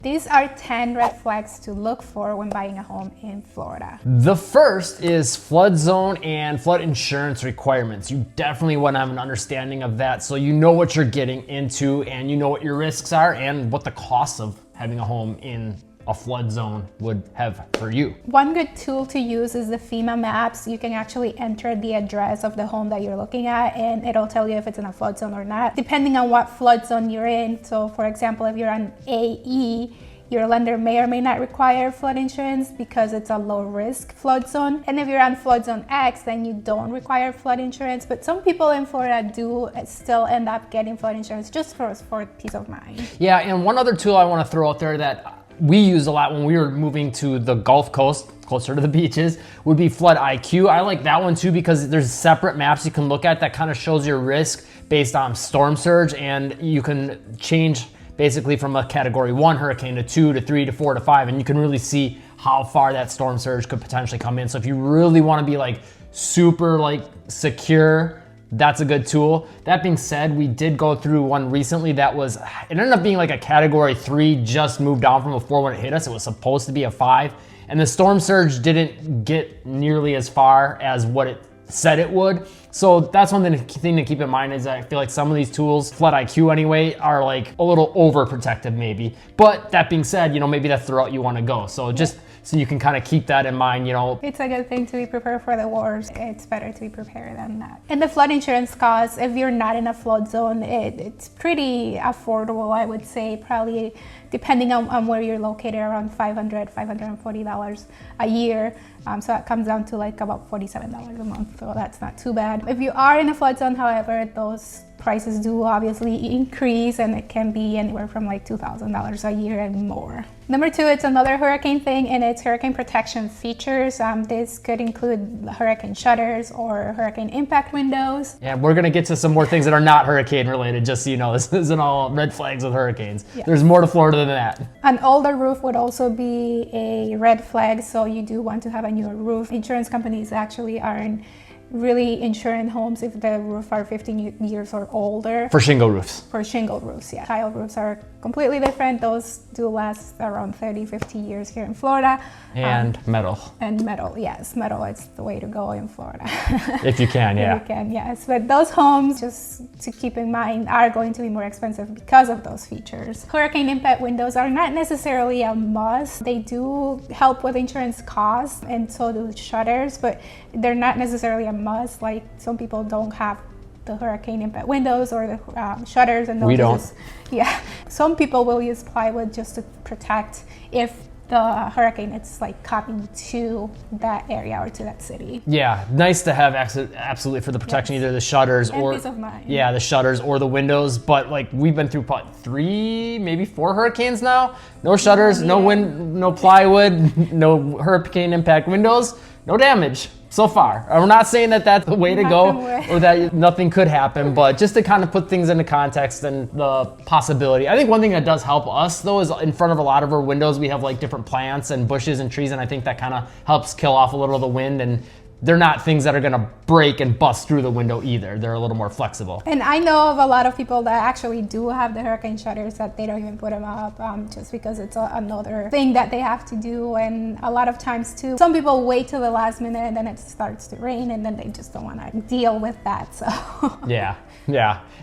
These are 10 red flags to look for when buying a home in Florida. The first is flood zone and flood insurance requirements. You definitely want to have an understanding of that so you know what you're getting into and you know what your risks are and what the costs of having a home in a flood zone would have for you. One good tool to use is the FEMA maps. You can actually enter the address of the home that you're looking at and it'll tell you if it's in a flood zone or not, depending on what flood zone you're in. So for example, if you're on AE, your lender may or may not require flood insurance because it's a low risk flood zone. And if you're on flood zone X, then you don't require flood insurance. But some people in Florida do still end up getting flood insurance just for peace of mind. Yeah, and one other tool I want to throw out there that we used a lot when we were moving to the Gulf Coast, closer to the beaches, would be Flood IQ. I like that one too because there's separate maps you can look at that kind of shows your risk based on storm surge, and you can change basically from a category 1 hurricane to 2 to 3 to 4 to 5, and you can really see how far that storm surge could potentially come in. So if you really want to be like super like secure, that's a good tool. That being said, we did go through one recently that was, it ended up being like a category 3, just moved down from a 4 when it hit us. It was supposed to be a 5, and the storm surge didn't get nearly as far as what it said it would. So that's one thing to keep in mind is I feel like some of these tools, Flood IQ anyway, are like a little overprotective maybe. But that being said, you know, maybe that's the route you want to go. So just so you can kind of keep that in mind, you know. It's a good thing to be prepared for the worst. It's better to be prepared than that. And the flood insurance costs, if you're not in a flood zone, it's pretty affordable, I would say, probably depending on where you're located, around $540 a year. So it comes down to like about $47 a month, so that's not too bad. If you are in a flood zone, however, those prices do obviously increase, and it can be anywhere from like $2,000 a year and more. Number 2, it's another hurricane thing, and it's hurricane protection features. This could include hurricane shutters or hurricane impact windows. Yeah, we're gonna get to some more things that are not hurricane related, just so you know. This isn't all red flags with hurricanes. Yes. There's more to Florida than that. An older roof would also be a red flag, so you do want to have a newer roof. Insurance companies actually aren't really insuring homes if the roof are 15 years or older. For shingle roofs. For shingle roofs, yeah. Tile roofs are completely different. Those do last around 30, 50 years here in Florida. And metal. And metal, yes. Metal is the way to go in Florida. If you can, yeah. If you can, yes. But those homes, just to keep in mind, are going to be more expensive because of those features. Hurricane impact windows are not necessarily a must. They do help with insurance costs, and so do shutters, but they're not necessarily a must. Like some people don't have the hurricane impact windows or the shutters, and those we don't. Yeah, some people will use plywood just to protect if the hurricane it's like coming to that area or to that city. Yeah, nice to have absolutely for the protection, yes. Either the shutters and or peace of mind. Yeah, the shutters or the windows. But like we've been through 3, maybe 4 hurricanes now. No shutters, no wind, no plywood, no hurricane impact windows, no damage. So far. We're not saying that that's the way to go or that nothing could happen, but just to kind of put things into context and the possibility. I think one thing that does help us though is in front of a lot of our windows, we have like different plants and bushes and trees, and I think that kind of helps kill off a little of the wind, and they're not things that are gonna break and bust through the window either. They're a little more flexible. And I know of a lot of people that actually do have the hurricane shutters that they don't even put them up just because it's another thing that they have to do. And a lot of times too, some people wait till the last minute and then it starts to rain and then they just don't wanna deal with that, so. Yeah.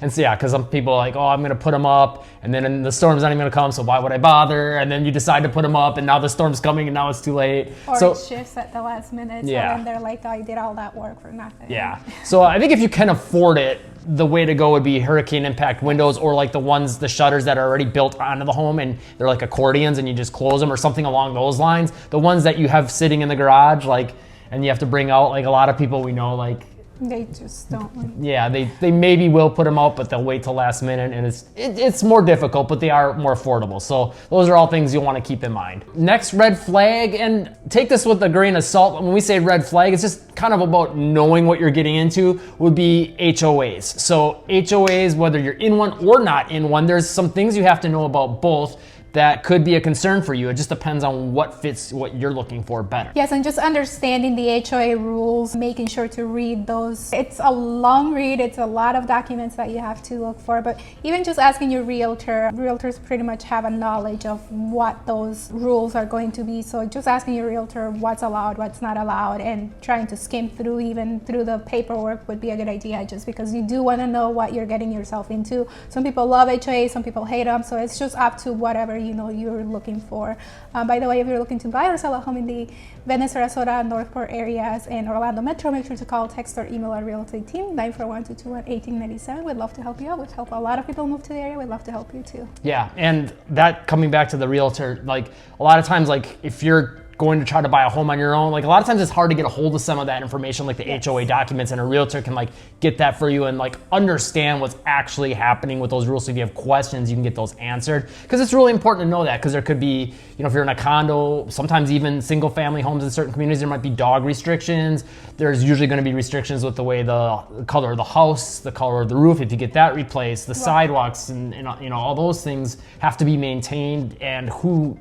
And so, yeah, because some people are like, oh, I'm going to put them up, and then the storm's not even going to come, so why would I bother? And then you decide to put them up, and now the storm's coming, and now it's too late. Or it shifts at the last minute, so yeah. then they're like, oh, I did all that work for nothing. Yeah. So I think if you can afford it, the way to go would be hurricane impact windows, or like the shutters that are already built onto the home, and they're like accordions, and you just close them, or something along those lines. The ones that you have sitting in the garage, like, and you have to bring out, like a lot of people we know, like, they just don't. Yeah, they maybe will put them out, but they'll wait till last minute, and it's more difficult, but they are more affordable. So those are all things you'll want to keep in mind. Next, red flag, and take this with a grain of salt. When we say red flag, it's just kind of about knowing what you're getting into, would be HOAs. So HOAs, whether you're in one or not in one, there's some things you have to know about both that could be a concern for you. It just depends on what fits what you're looking for better. Yes, and just understanding the HOA rules, making sure to read those. It's a long read, it's a lot of documents that you have to look for, but even just asking your realtor, realtors pretty much have a knowledge of what those rules are going to be. So just asking your realtor what's allowed, what's not allowed, and trying to skim through even through the paperwork would be a good idea, just because you do want to know what you're getting yourself into. Some people love HOA, some people hate them, so it's just up to whatever you're looking for. By the way, if you're looking to buy or sell a home in the Venice, Sarasota, Northport areas and Orlando Metro, make sure to call, text, or email our real estate team, 941-221-1897. We'd love to help you out. We've helped a lot of people move to the area. We'd love to help you too. Yeah, and that coming back to the realtor, like a lot of times, like if you're going to try to buy a home on your own, like a lot of times it's hard to get a hold of some of that information, like the HOA documents, and a realtor can like get that for you and like understand what's actually happening with those rules. So if you have questions, you can get those answered, because it's really important to know that, because there could be, if you're in a condo, sometimes even single family homes in certain communities, there might be dog restrictions. There's usually going to be restrictions with the way the color of the house, the color of the roof, if you get that replaced, the sidewalks, and all those things have to be maintained, and who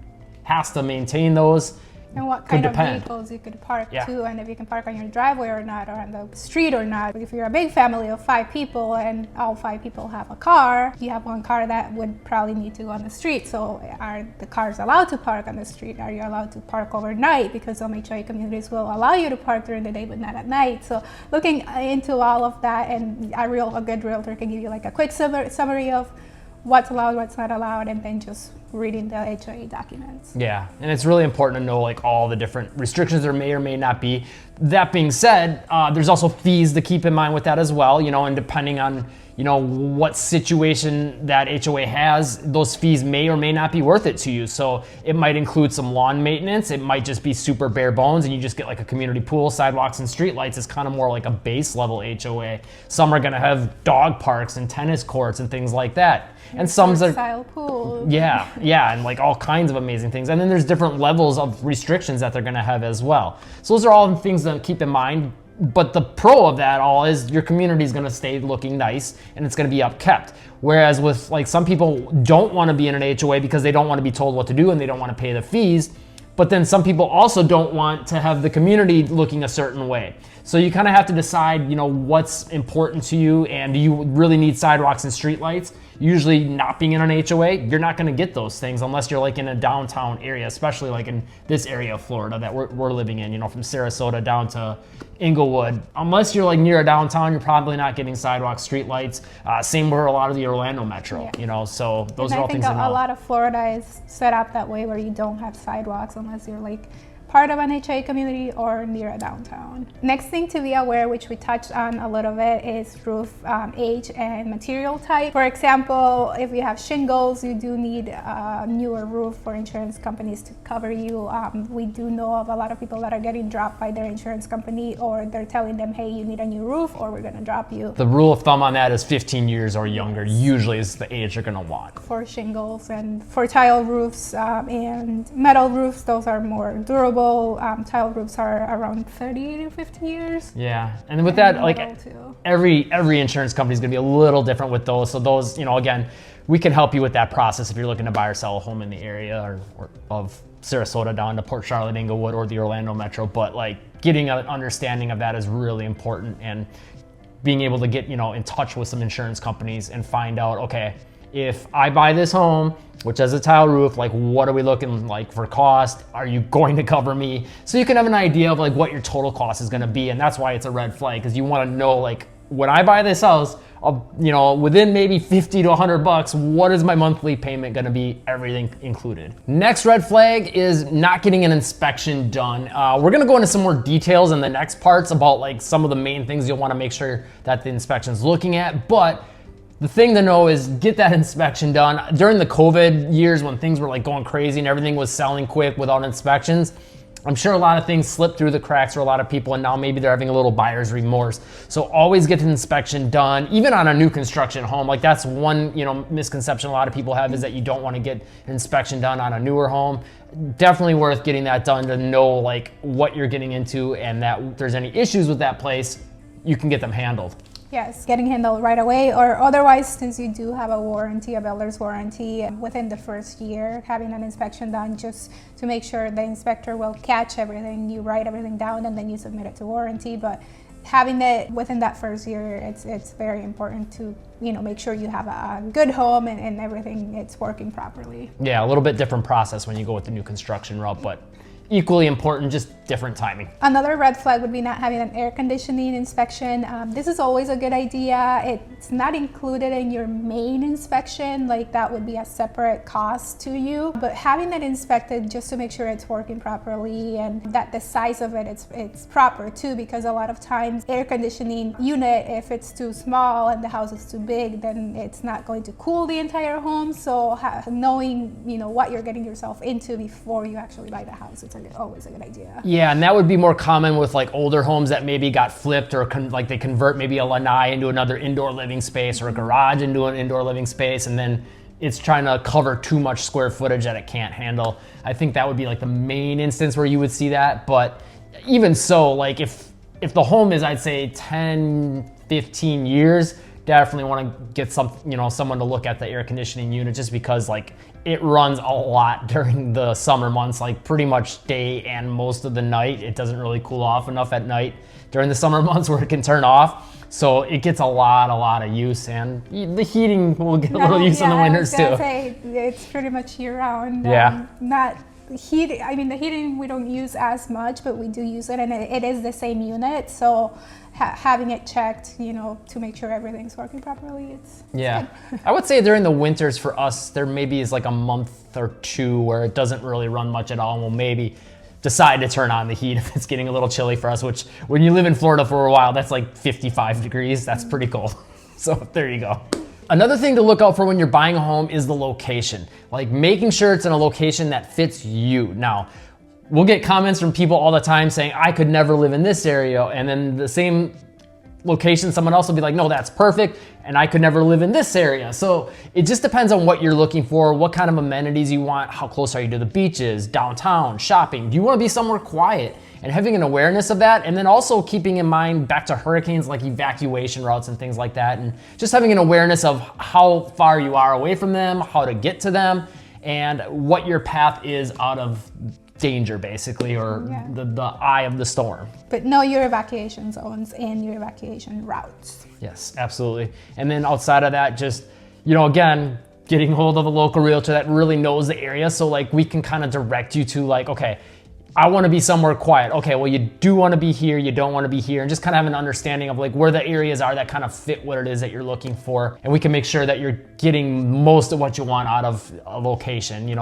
has to maintain those. And what kind of vehicles you could park too, and if you can park on your driveway or not, or on the street or not. If you're a big family of 5 people and all 5 people have a car, you have one car that would probably need to go on the street. So are the cars allowed to park on the street? Are you allowed to park overnight? Because some HOA communities will allow you to park during the day but not at night. So looking into all of that, and a good realtor can give you like a quick summary of what's allowed, what's not allowed, and then just reading the HOA documents. Yeah, and it's really important to know like all the different restrictions there may or may not be. That being said, there's also fees to keep in mind with that as well, and depending on what situation that HOA has, those fees may or may not be worth it to you. So it might include some lawn maintenance. It might just be super bare bones and you just get like a community pool, sidewalks, and streetlights. It's kind of more like a base level HOA. Some are gonna have dog parks and tennis courts and things like that. And some are style pools. Yeah, and like all kinds of amazing things. And then there's different levels of restrictions that they're gonna have as well. So those are all the things to keep in mind. But the pro of that all is your community is going to stay looking nice and it's going to be upkept. Whereas with like some people don't want to be in an HOA because they don't want to be told what to do and they don't want to pay the fees. But then some people also don't want to have the community looking a certain way. So you kind of have to decide, what's important to you, and do you really need sidewalks and streetlights? Usually not being in an HOA, you're not going to get those things unless you're like in a downtown area, especially like in this area of Florida that we're living in, from Sarasota down to Inglewood. Unless you're like near a downtown, you're probably not getting sidewalks, streetlights. Same with a lot of the Orlando Metro, so those are all things to know. I think a lot of Florida is set up that way where you don't have sidewalks unless you're like part of an HOA community or near a downtown. Next thing to be aware, which we touched on a little bit, is roof age and material type. For example, if you have shingles, you do need a newer roof for insurance companies to cover you. We do know of a lot of people that are getting dropped by their insurance company, or they're telling them, hey, you need a new roof or we're gonna drop you. The rule of thumb on that is 15 years or younger, usually is the age you're gonna want. For shingles, and for tile roofs and metal roofs, those are more durable. Tile roofs are around 30 to 50 years. Yeah, and with that, like every insurance company is gonna be a little different with those. So those, again, we can help you with that process if you're looking to buy or sell a home in the area or of Sarasota down to Port Charlotte, Inglewood, or the Orlando Metro. But like getting an understanding of that is really important, and being able to get in touch with some insurance companies and find out, okay, if I buy this home, which has a tile roof, like what are we looking like for cost? Are you going to cover me? So you can have an idea of like what your total cost is gonna be. And that's why it's a red flag, because you wanna know, like, when I buy this house, within maybe 50 to 100 bucks, what is my monthly payment gonna be, everything included. Next red flag is not getting an inspection done. We're gonna go into some more details in the next parts about like some of the main things you'll wanna make sure that the inspection's looking at, but the thing to know is get that inspection done. During the COVID years when things were like going crazy and everything was selling quick without inspections, I'm sure a lot of things slipped through the cracks for a lot of people, and now maybe they're having a little buyer's remorse. So always get the inspection done, even on a new construction home. Like that's one misconception a lot of people have, is that you don't want to get an inspection done on a newer home. Definitely worth getting that done to know like what you're getting into, and that if there's any issues with that place, you can get them handled. Yes, getting handled right away, or otherwise, since you do have a warranty, a builder's warranty, within the first year, having an inspection done just to make sure the inspector will catch everything. You write everything down and then you submit it to warranty. But having it within that first year, it's very important to make sure you have a good home and everything it's working properly. Yeah, a little bit different process when you go with the new construction route, but equally important, just different timing. Another red flag would be not having an air conditioning inspection. This is always a good idea. It's not included in your main inspection, like that would be a separate cost to you. But having it inspected just to make sure it's working properly and that the size of it it's proper too, because a lot of times air conditioning unit, if it's too small and the house is too big, then it's not going to cool the entire home. So knowing what you're getting yourself into before you actually buy the house, it's always a good idea. Yeah, and that would be more common with like older homes that maybe got flipped or like they convert maybe a lanai into another indoor living space or a garage into an indoor living space, and then it's trying to cover too much square footage that it can't handle. I think that would be like the main instance where you would see that. But even so, like if the home is, I'd say 10, 15 years, definitely want to get someone to look at the air conditioning unit, just because like it runs a lot during the summer months, like pretty much day and most of the night. It doesn't really cool off enough at night during the summer months where it can turn off. So it gets a lot of use, and the heating will get a little use in the winters too. It's pretty much year round. Yeah. Not heat. I mean, the heating we don't use as much, but we do use it, and it is the same unit. So having it checked, to make sure everything's working properly, it's good. I would say during the winters for us, there maybe is like a month or two where it doesn't really run much at all, and we'll maybe decide to turn on the heat if it's getting a little chilly for us, which when you live in Florida for a while, that's like 55 degrees. That's pretty cold. So there you go. Another thing to look out for when you're buying a home is the location, like making sure it's in a location that fits you. Now, we'll get comments from people all the time saying, I could never live in this area. And then the same location, someone else will be like, no, that's perfect, and I could never live in this area. So it just depends on what you're looking for, what kind of amenities you want, how close are you to the beaches, downtown, shopping. Do you want to be somewhere quiet? And having an awareness of that, and then also keeping in mind back to hurricanes, like evacuation routes and things like that, and just having an awareness of how far you are away from them, how to get to them, and what your path is out of danger, basically, or the eye of the storm. But know your evacuation zones and your evacuation routes. Yes, absolutely. And then outside of that, just, again, getting hold of a local realtor that really knows the area. So like we can kind of direct you to like, okay, I want to be somewhere quiet. Okay, well, you do want to be here, you don't want to be here, and just kind of have an understanding of like where the areas are that kind of fit what it is that you're looking for. And we can make sure that you're getting most of what you want out of a location.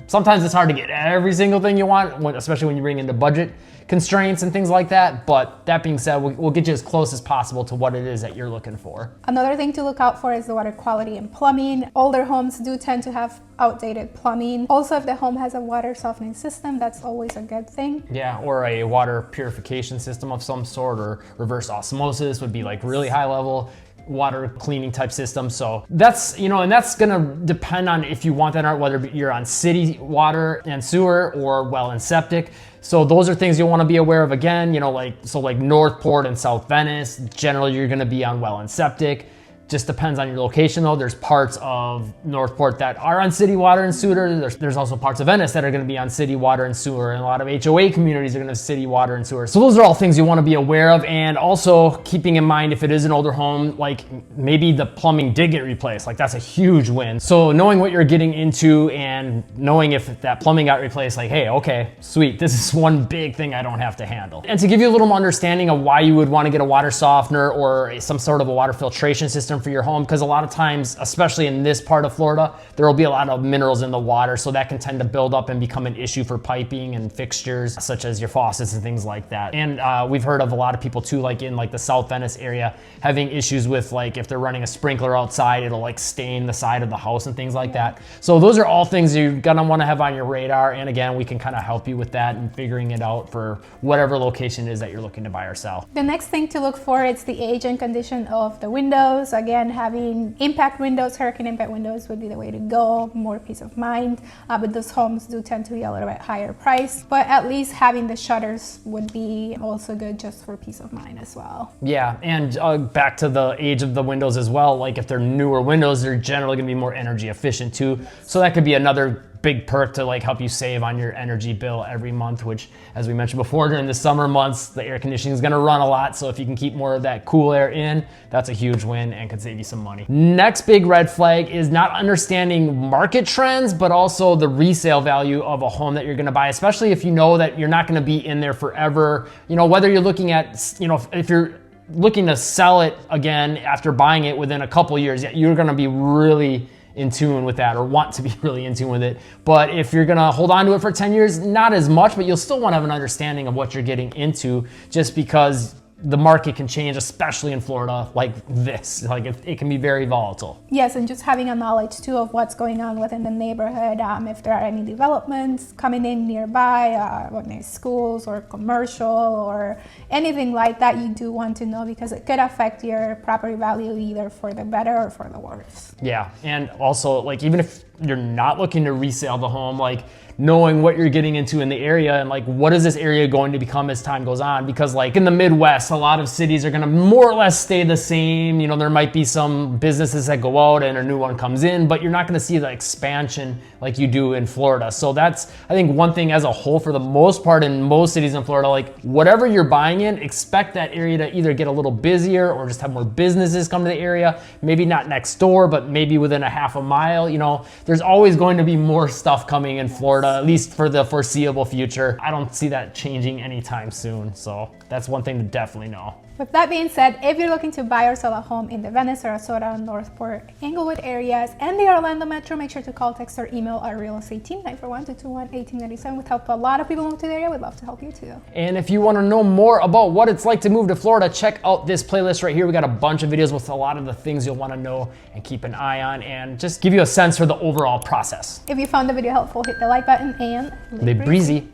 Sometimes it's hard to get every single thing you want, especially when you bring into budget constraints and things like that. But that being said, we'll get you as close as possible to what it is that you're looking for. Another thing to look out for is the water quality and plumbing. Older homes do tend to have outdated plumbing. Also, if the home has a water softening system, that's always a good thing. Yeah, or a water purification system of some sort, or reverse osmosis would be like really high level water cleaning type system. So that's, and that's gonna depend on if you want that or not, whether you're on city water and sewer or well and septic. So those are things you'll want to be aware of again, like Northport and South Venice, generally you're going to be on well and septic. Just depends on your location though. There's parts of Northport that are on city water and sewer. There's also parts of Venice that are going to be on city water and sewer, and a lot of HOA communities are going to have city water and sewer. So those are all things you want to be aware of, and also keeping in mind if it is an older home, like maybe the plumbing did get replaced, like that's a huge win. So knowing what you're getting into and knowing if that plumbing got replaced, like, hey, okay, sweet, this is one big thing I don't have to handle. And to give you a little more understanding of why you would want to get a water softener or some sort of a water filtration system for your home, because a lot of times, especially in this part of Florida, there will be a lot of minerals in the water, so that can tend to build up and become an issue for piping and fixtures such as your faucets and things like that. And we've heard of a lot of people too, like in like the South Venice area, having issues with like if they're running a sprinkler outside, it'll like stain the side of the house and things like that. So those are all things you're gonna want to have on your radar, and again, we can kind of help you with that and figuring it out for whatever location it is that you're looking to buy or sell. The next thing to look for is the age and condition of the windows. Again, again, having impact windows, hurricane impact windows would be the way to go, more peace of mind. But those homes do tend to be a little bit higher price, but at least having the shutters would be also good just for peace of mind as well. Yeah, and back to the age of the windows as well, like if they're newer windows, they're generally gonna be more energy efficient too. So that could be another big perk to like help you save on your energy bill every month, which, as we mentioned before, during the summer months, the air conditioning is gonna run a lot. So if you can keep more of that cool air in, that's a huge win and could save you some money. Next big red flag is not understanding market trends, but also the resale value of a home that you're gonna buy, especially if you know that you're not gonna be in there forever. You know, whether you're looking at, you know, if you're looking to sell it again after buying it within a couple years, you're gonna be really in tune with that, or want to be really in tune with it. But if you're gonna hold on to it for 10 years, not as much, but you'll still wanna have an understanding of what you're getting into, just because the market can change, especially in Florida, like this. Like it can be very volatile. Yes, and just having a knowledge too of what's going on within the neighborhood, if there are any developments coming in nearby, whether it's schools or commercial or anything like that, you do want to know, because it could affect your property value either for the better or for the worse. Yeah, and also like even if you're not looking to resale the home, like knowing what you're getting into in the area and like what is this area going to become as time goes on, because like in the Midwest, a lot of cities are going to more or less stay the same. You know, there might be some businesses that go out and a new one comes in, but you're not going to see the expansion like you do in Florida. So that's, I think, one thing as a whole for the most part in most cities in Florida, like whatever you're buying in, expect that area to either get a little busier or just have more businesses come to the area. Maybe not next door, but maybe within a half a mile. You know, there's always going to be more stuff coming in Florida, at least for the foreseeable future. I don't see that changing anytime soon. So that's one thing to definitely know. With that being said, if you're looking to buy or sell a home in the Venice, Sarasota, Northport, Englewood areas, and the Orlando Metro, make sure to call, text, or email our real estate team, 941-221-1897. We've helped a lot of people move to the area. We'd love to help you too. And if you want to know more about what it's like to move to Florida, check out this playlist right here. We got a bunch of videos with a lot of the things you'll want to know and keep an eye on, and just give you a sense for the overall process. If you found the video helpful, hit the like button and Live breezy.